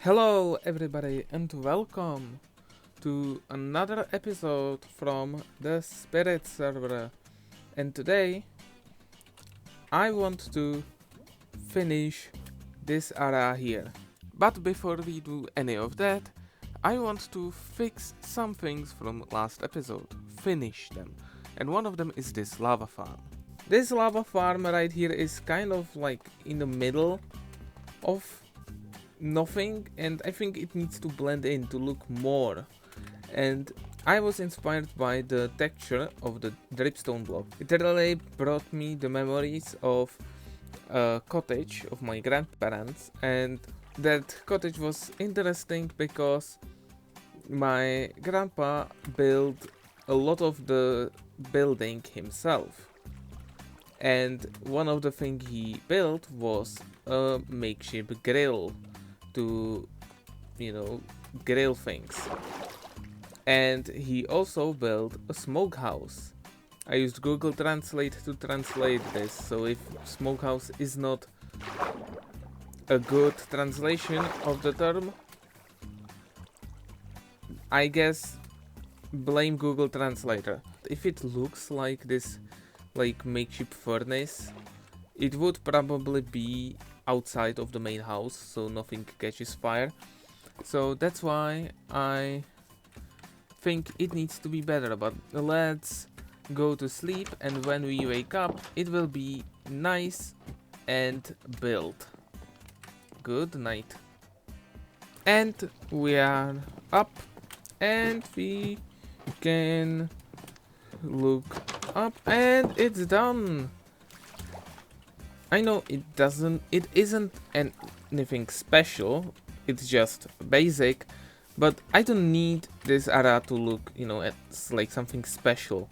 Hello, everybody, and welcome to another episode from the Spirit server. And today, I want to finish this area here. But before we do any of that, I want to fix some things from last episode, finish them. And one of them is this lava farm. This lava farm right here is kind of like in the middle of nothing, and I think it needs to blend in to look more. And I was inspired by the texture of the dripstone block. It really brought me the memories of a cottage of my grandparents, and that cottage was interesting because my grandpa built a lot of the building himself. And one of the things he built was a makeshift grill to, grill things. And he also built a smokehouse. I used Google Translate to translate this, so if smokehouse is not a good translation of the term, I guess blame Google Translator. If it looks like this, like makeshift furnace, it would probably be outside of the main house, so nothing catches fire. So that's why I think it needs to be better, but let's go to sleep, and when we wake up it will be nice and built. Good night. And we are up, and we can look up, and it's done. I know it isn't anything special, it's just basic, but I don't need this area to look, it's like something special.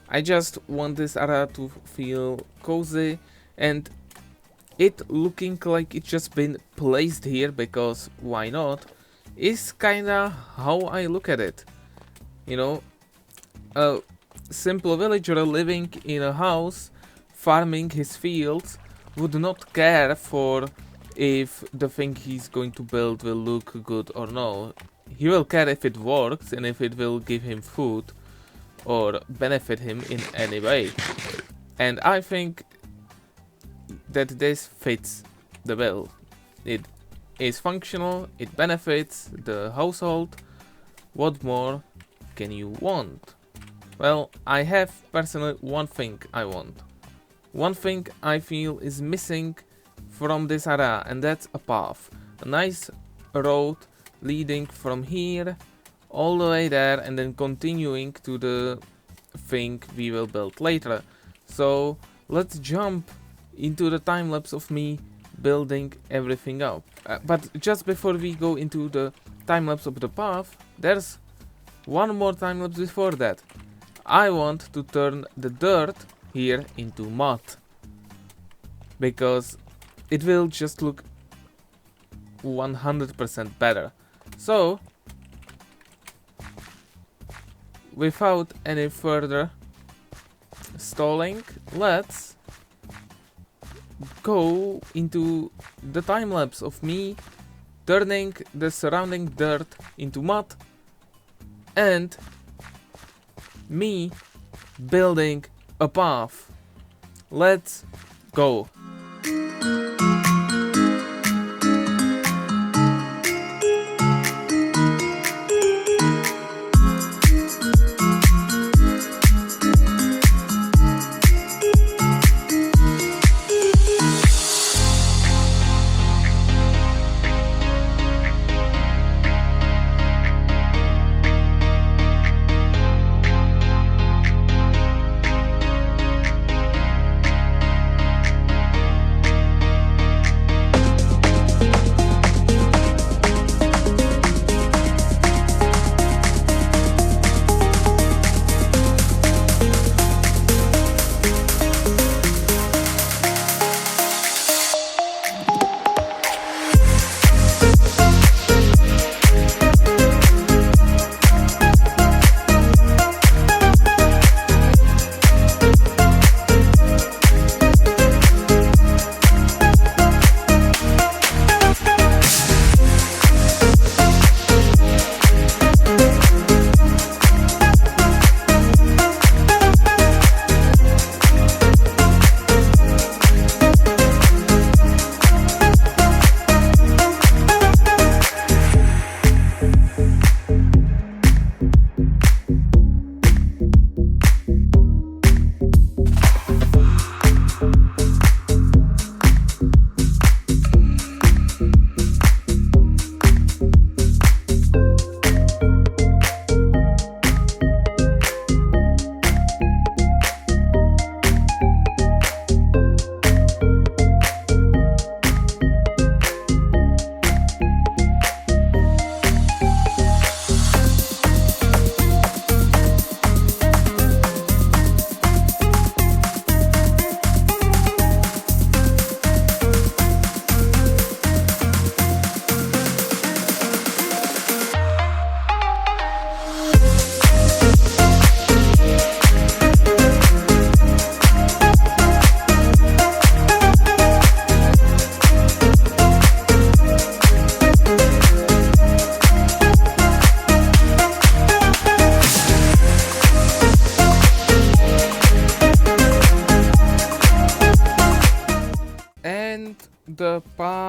I just want this area to feel cozy, and it looking like it's just been placed here because why not, is kinda how I look at it. A simple villager living in a house, farming his fields, would not care for if the thing he's going to build will look good or no. He will care if it works and if it will give him food or benefit him in any way. And I think that this fits the bill. It is functional, it benefits the household. What more can you want? Well, I have personally one thing I want. One thing I feel is missing from this area, and that's a path. A nice road leading from here all the way there and then continuing to the thing we will build later. So let's jump into the time lapse of me building everything up. But just before we go into the time lapse of the path, there's one more time lapse before that. I want to turn the dirt here into mud, because it will just look 100% better. So without any further stalling, let's go into the time lapse of me turning the surrounding dirt into mud and me building a path. Let's go.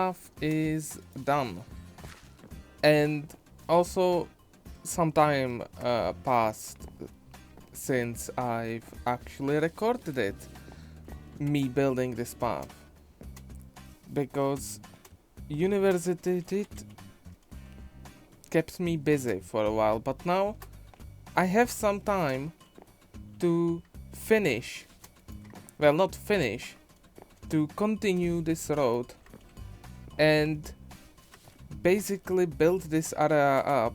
path is done. And also some time passed since I've actually recorded it, me building this path, because university did kept me busy for a while, but now I have some time to finish, well, not finish, to continue this road and basically build this area up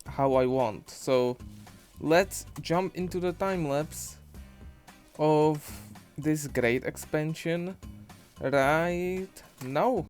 how I want. So let's jump into the time lapse of this great expansion right now.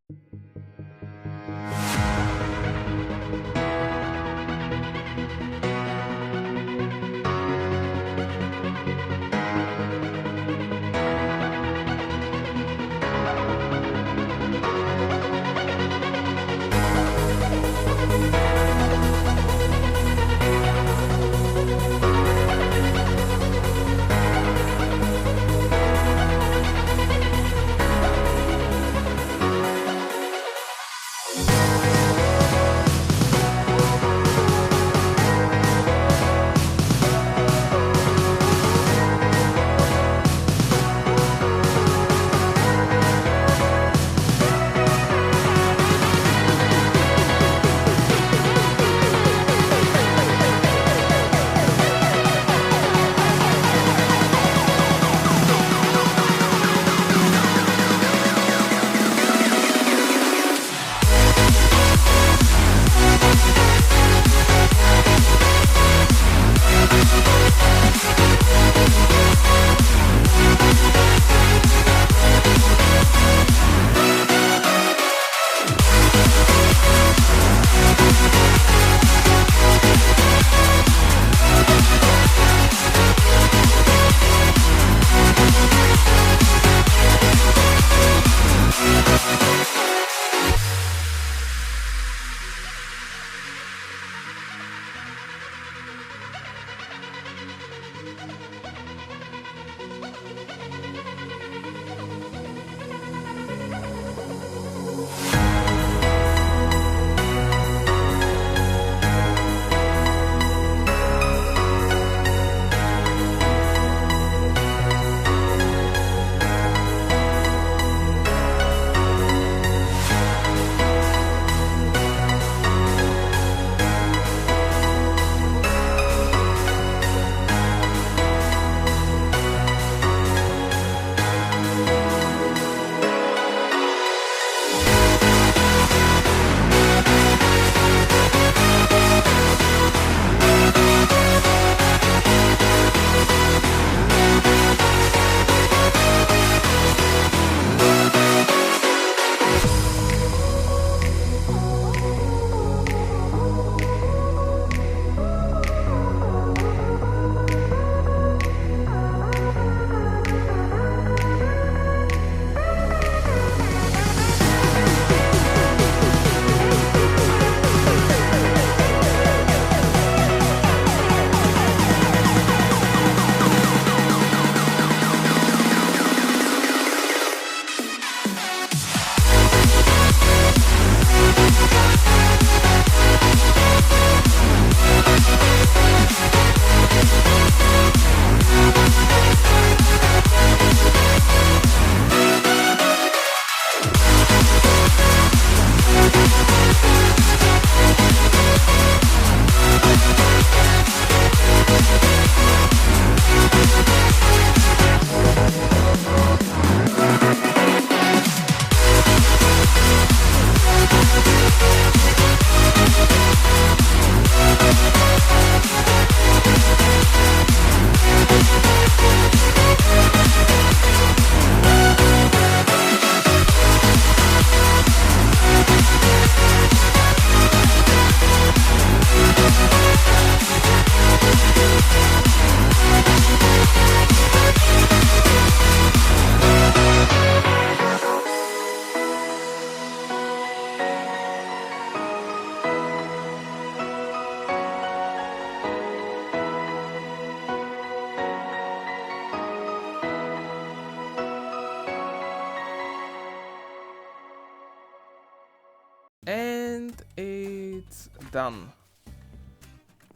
done.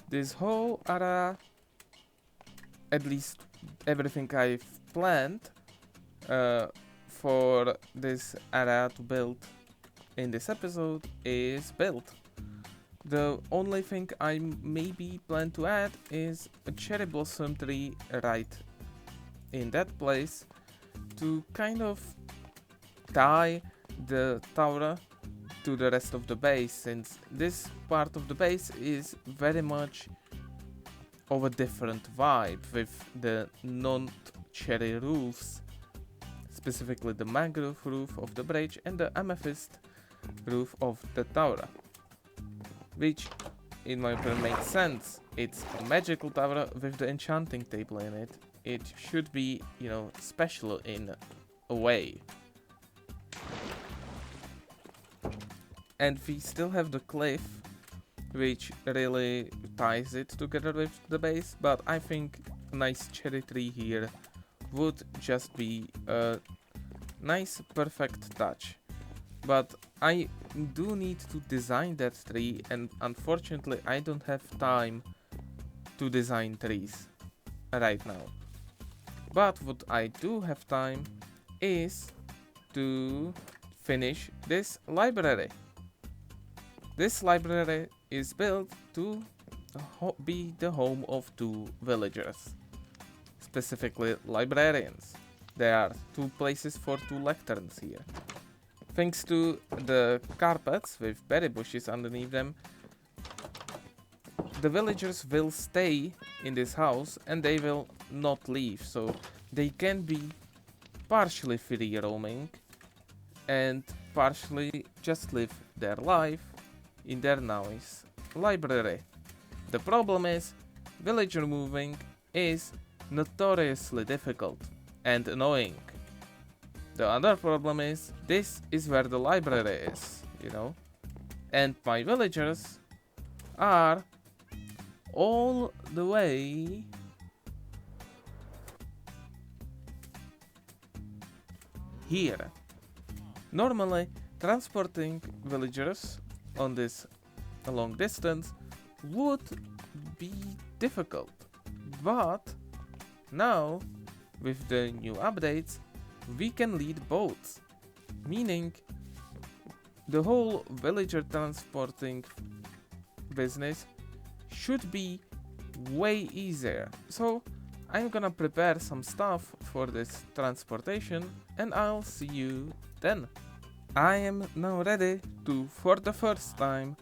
This whole area, at least everything I've planned for this area to build in this episode is built. The only thing I maybe plan to add is a cherry blossom tree right in that place to kind of tie the tower to the rest of the base, since this part of the base is very much of a different vibe with the non-cherry roofs, specifically the mangrove roof of the bridge and the amethyst roof of the tower, which in my opinion makes sense. It's a magical tower with the enchanting table in it. It should be, you know, special in a way. And we still have the cliff, which really ties it together with the base, but I think a nice cherry tree here would just be a nice perfect touch. But I do need to design that tree, and unfortunately I don't have time to design trees right now. But what I do have time is to finish this library. This library is built to be the home of 2 villagers, specifically librarians. There are 2 places for 2 lecterns here. Thanks to the carpets with berry bushes underneath them, the villagers will stay in this house and they will not leave, so they can be partially free roaming and partially just live their life in their nice library. The problem is, villager moving is notoriously difficult and annoying. The other problem is, this is where the library is, you know, and my villagers are all the way here. Normally, transporting villagers on this long distance would be difficult, but now with the new updates we can lead boats, meaning the whole villager transporting business should be way easier. So I'm gonna prepare some stuff for this transportation and I'll see you then. I am now ready to, for the first time,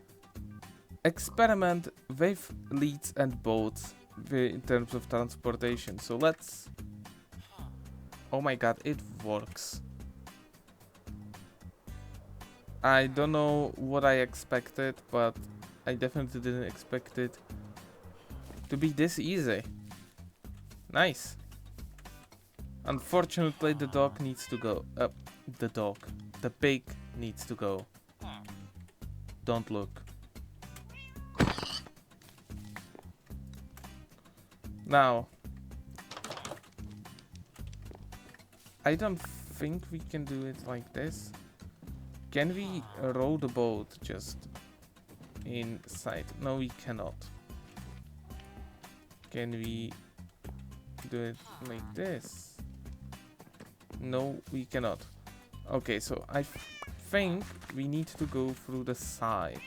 experiment with leads and boats in terms of transportation. So let's... Oh my god, it works. I don't know what I expected, but I definitely didn't expect it to be this easy. Nice. Unfortunately, the dog needs to go. The pig needs to go. Don't look. Now, I don't think we can do it like this. Can we row the boat just inside? No, we cannot. Can we do it like this? No, we cannot. Okay, so I think we need to go through the side.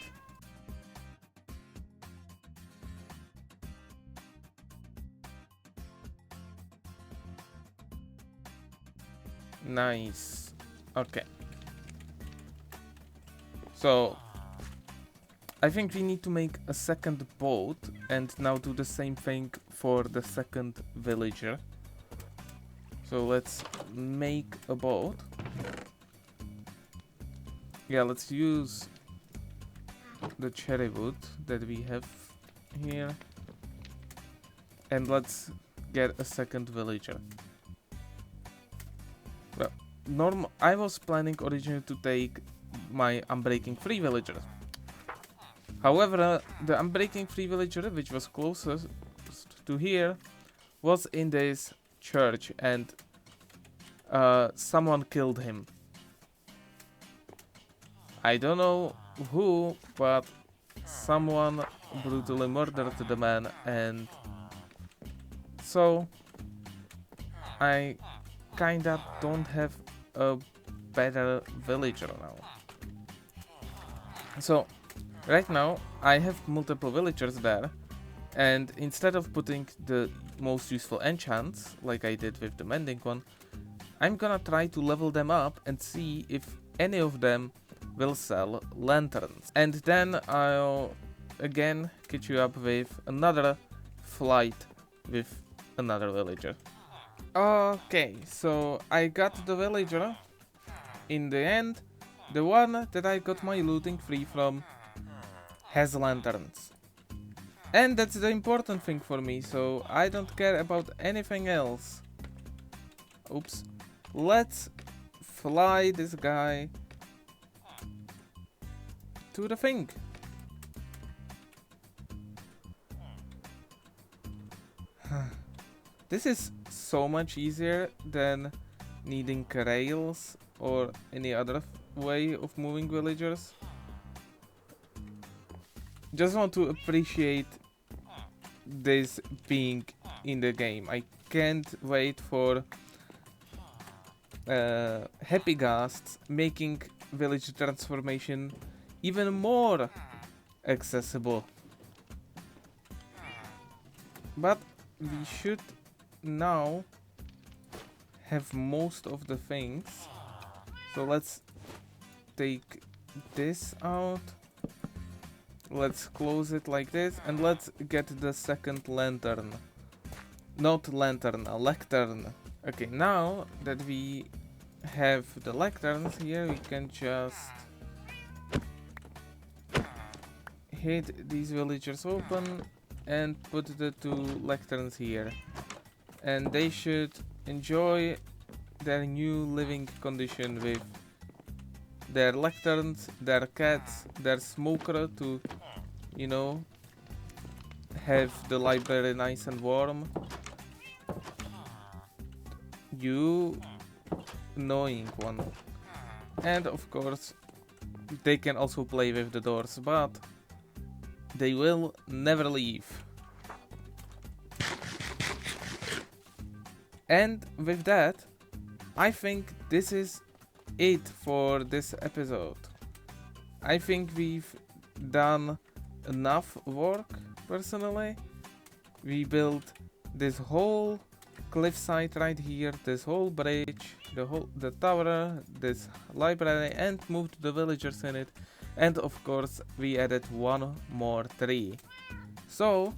Nice. Okay. So I think we need to make a second boat and now do the same thing for the second villager. So let's make a boat. Yeah, let's use the cherry wood that we have here. And let's get a second villager. Well, I was planning originally to take my Unbreaking 3 villager. However, the Unbreaking 3 villager, which was closest to here, was in this church and someone killed him. I don't know who, but someone brutally murdered the man, and so I kinda don't have a better villager now. So right now I have multiple villagers there, and instead of putting the most useful enchants like I did with the mending one, I'm gonna try to level them up and see if any of them will sell lanterns. And then I'll again catch you up with another flight with another villager. Okay, so I got the villager. In the end, the one that I got my looting free from has lanterns. And that's the important thing for me, so I don't care about anything else. Oops. Let's fly this guy to the thing. This is so much easier than needing rails or any other way of moving villagers. Just want to appreciate this being in the game. I can't wait for Happy Ghasts making village transformation even more accessible. But we should now have most of the things. So let's take this out. Let's close it like this, and let's get the second lantern. Not lantern, a lectern. Okay, now that we have the lecterns here, we can just hit these villagers open and put the 2 lecterns here. And they should enjoy their new living condition with their lecterns, their cats, their smoker to, you know, have the library nice and warm. You annoying one. And of course, they can also play with the doors, but they will never leave. And with that, I think this is it for this episode. I think we've done enough work, personally. We built this whole cliffside right here, this whole bridge, the tower, this library, and moved the villagers in it. And of course, we added 1 more tree. So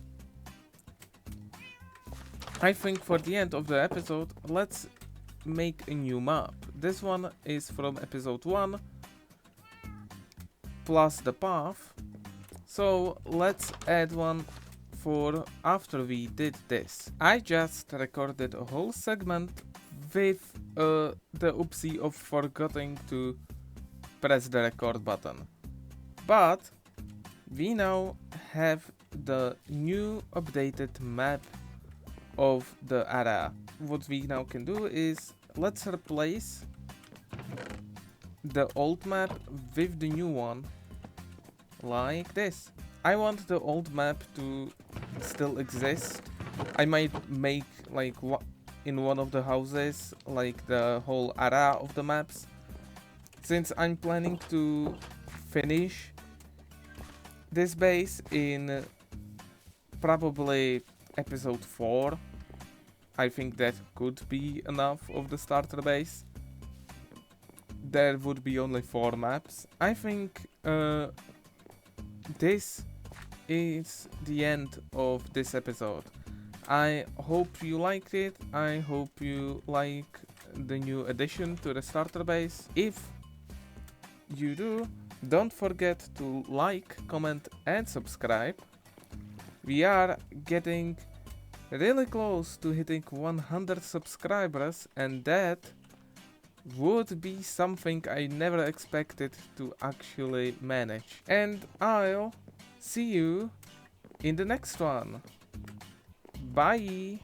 I think for the end of the episode, let's make a new map. This one is from episode 1 plus the path. So let's add one for after we did this. I just recorded a whole segment with the oopsie of forgetting to press the record button. But we now have the new updated map of the area. What we now can do is let's replace the old map with the new one like this. I want the old map to still exist. I might make like in one of the houses like the whole area of the maps, since I'm planning to finish this base in probably episode 4. I think that could be enough of the starter base. There would be only 4 maps. I think this is the end of this episode. I hope you liked it. I hope you like the new addition to the starter base. If you do, don't forget to like, comment and subscribe. We are getting really close to hitting 100 subscribers, and that would be something I never expected to actually manage. And I'll see you in the next one. Bye!